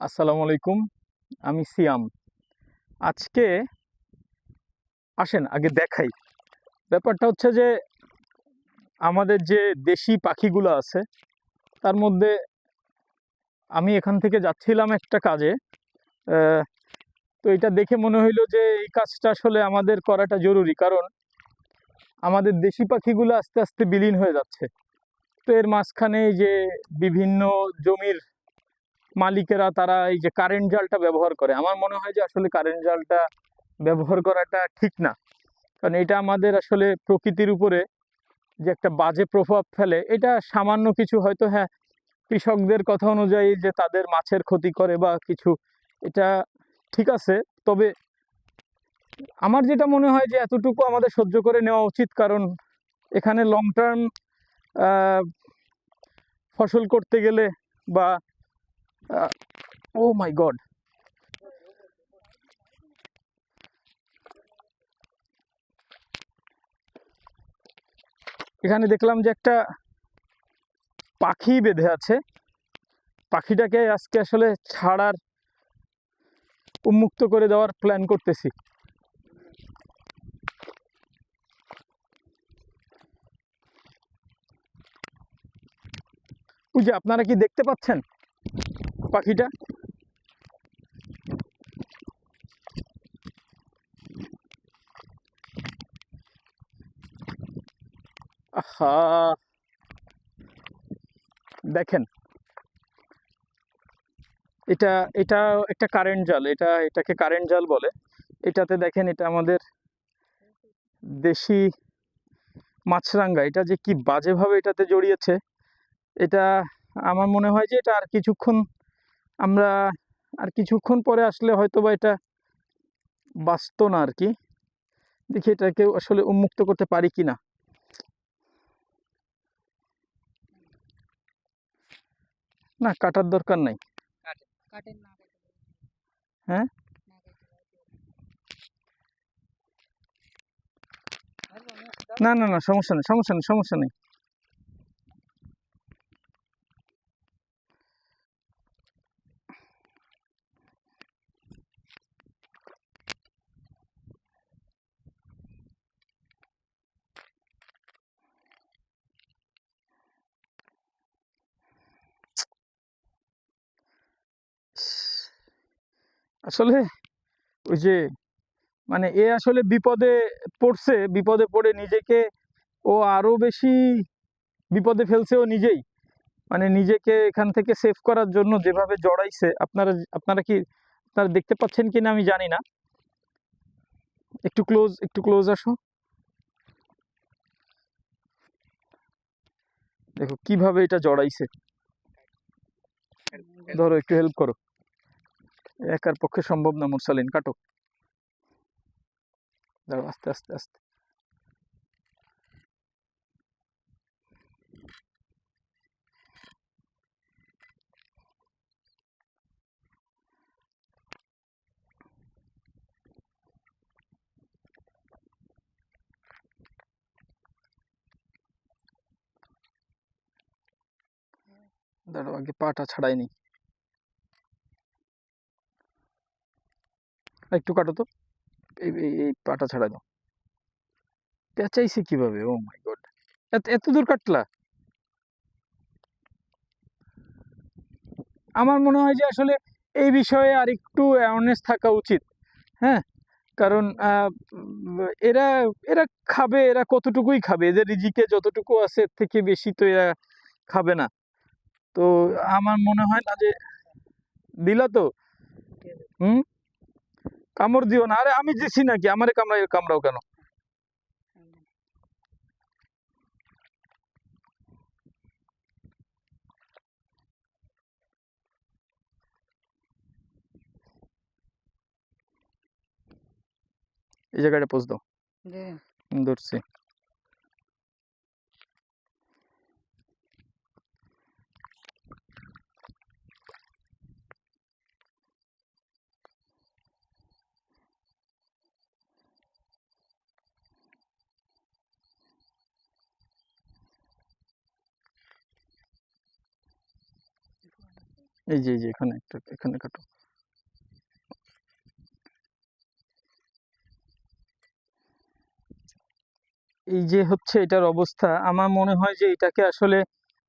আসসালামু আলাইকুম। আমি সিয়াম। আজকে আসেন আগে দেখাই। ব্যাপারটা হচ্ছে যে আমাদের যে দেশি পাখিগুলো আছে তার মধ্যে আমি এখান থেকে যাচ্ছিলাম একটা কাজে। আহ, তো এটা দেখে মনে হইলো যে এই কাজটা আসলে আমাদের করাটা জরুরি, কারণ আমাদের দেশি পাখিগুলো আস্তে আস্তে বিলীন হয়ে যাচ্ছে। তো এর মাঝখানে এই যে বিভিন্ন জমির মালিকেরা তারা এই যে কারেন্ট জালটা ব্যবহার করে, আমার মনে হয় যে আসলে কারেন্ট জালটা ব্যবহার করাটা ঠিক না। কারণ এটা আমাদের আসলে প্রকৃতির উপরে যে একটা বাজে প্রভাব ফেলে, এটা সামান্য কিছু হয়তো, হ্যাঁ, কৃষকদের কথা অনুযায়ী যে তাদের মাছের ক্ষতি করে বা কিছু, এটা ঠিক আছে। তবে আমার যেটা মনে হয় যে এতটুকু আমাদের সহ্য করে নেওয়া উচিত, কারণ এখানে লং টার্ম ফসল করতে গেলে বা ও মাই গড, এখানে দেখলাম যে একটা পাখি বেঁধে আছে। পাখিটাকে আজকে আসলে ছাড়ার, উন্মুক্ত করে দেওয়ার প্ল্যান করতেছি। ওই যে আপনারা কি দেখতে পাচ্ছেন পাখিটা? আহা, দেখেন, এটা এটা একটা কারেন্ট জাল, এটাকে কারেন্ট জাল বলে। এটাতে দেখেন, এটা আমাদের দেশি মাছরাঙ্গা, এটা যে কি বাজেভাবে এটাতে জড়িয়েছে। এটা আমার মনে হয় যে এটা আর কিছুক্ষণ, আমরা আর কিছুক্ষণ পরে আসলে হয়তো বা এটা বাঁচতো না আর কি। দেখি এটাকে আসলে উন্মুক্ত করতে পারি কিনা। না, কাটার দরকার নাই। হ্যাঁ, না না না, সমস্যা নেই, সমস্যা নেই, সমস্যা নেই। আসলে ওই যে, মানে এ আসলে বিপদে পড়ছে, বিপদে পড়ে নিজেকে ও আরো বেশি বিপদে ফেলছে ও নিজেই। মানে নিজেকে এখান থেকে সেভ করার জন্য যেভাবে জড়াইছে, আপনারা আপনারা কি, আপনারা দেখতে পাচ্ছেন কিনা আমি জানি না। একটু ক্লোজ, একটু ক্লোজ আসো। দেখো কিভাবে এটা জড়াইছে। ধরো, একটু হেল্প করো। একার পক্ষে সম্ভব না, মুরসালিন কাটো। দাঁড়াও, আস্তে আস্তে আস্তে। দাঁড়াও, আগে পাটা ছাড়াই নি। একটু কাটো তো, এই পাটা ছাড়াই দাও। পেঁচাইছে কিভাবে? ও মাই গড, এত এত দূর কাটলা? আমার মনে হয় যে আসলে এই বিষয়ে আর একটু অ্যাওয়ারনেস থাকা উচিত। হ্যাঁ, কারণ এরা এরা খাবে, এরা কতটুকুই খাবে, এদের রিজিকে যতটুকু আছে এর থেকে বেশি তো এরা খাবে না। তো আমার মনে হয় না যে, দিলা তো। হুম, কামড় দিও না। আরে আমি দিছি নাকি? আমারে কামড়াও কেন? এই জায়গাটা পোজ দাও। ধরছি। এই যে এখানে একটা, এখানে কাটো। এই যে হচ্ছে এটার অবস্থা। আমার মনে হয় যে এটাকে আসলে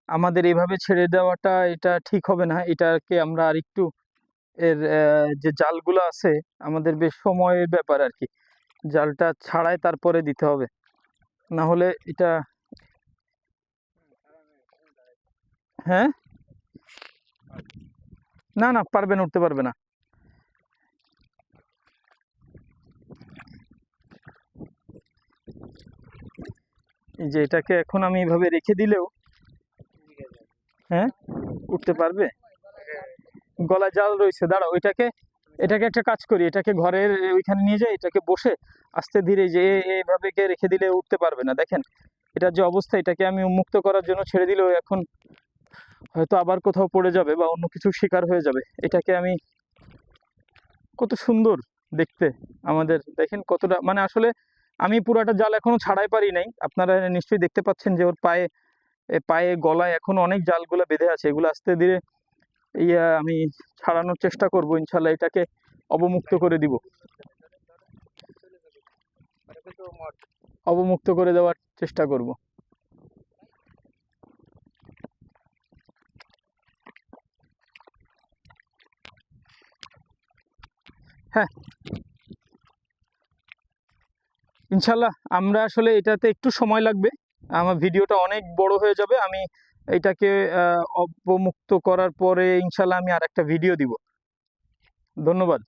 আমাদের এভাবে ছেড়ে দেওয়াটা এটা ঠিক হবে না। এটাকে আমরা আরেকটু এর যে জালগুলো আছে, আমাদের বেশ সময়ের ব্যাপার আর কি, জালটা ছাড়াই তারপরে দিতে হবে, না হলে এটা। হ্যাঁ, না না, পারবে না, উঠতে পারবে না। এই যে এটাকে এখন আমি এভাবে রেখে দিলেও, হ্যাঁ, উঠতে পারবে। গলায় জাল রয়েছে, দাঁড়াও, এটাকে একটা কাজ করি, এটাকে ঘরের ওইখানে নিয়ে যাই, এটাকে বসে আস্তে ধীরে যে এইভাবে কে রেখে দিলে উঠতে পারবে না। দেখেন এটার যে অবস্থা, এটাকে আমি উন্মুক্ত করার জন্য ছেড়ে দিলেও এখন হয়তো আবার কোথাও পড়ে যাবে বা অন্য কিছুর শিকার হয়ে যাবে। এটাকে আমি, কত সুন্দর দেখতে আমাদের, দেখেন কতটা, মানে আসলে আমি পুরাটা জাল এখনো ছাড়াই পারি নাই। আপনারা নিশ্চয়ই দেখতে পাচ্ছেন যে ওর পায়ে, পায়ে গলায় এখন অনেক জালগুলো বেঁধে আছে। এগুলো আস্তে ধীরে আমি ছাড়ানোর চেষ্টা করব, ইনশাল্লাহ এটাকে অবমুক্ত করে দিব, অবমুক্ত করে দেওয়ার চেষ্টা করব। হ্যাঁ, ইনশাল্লাহ আমরা আসলে এটাতে একটু সময় লাগবে, আমার ভিডিওটা অনেক বড় হয়ে যাবে। আমি এটাকে অবমুক্ত করার পরে ইনশাল্লাহ আমি আর একটা ভিডিও দিব। ধন্যবাদ।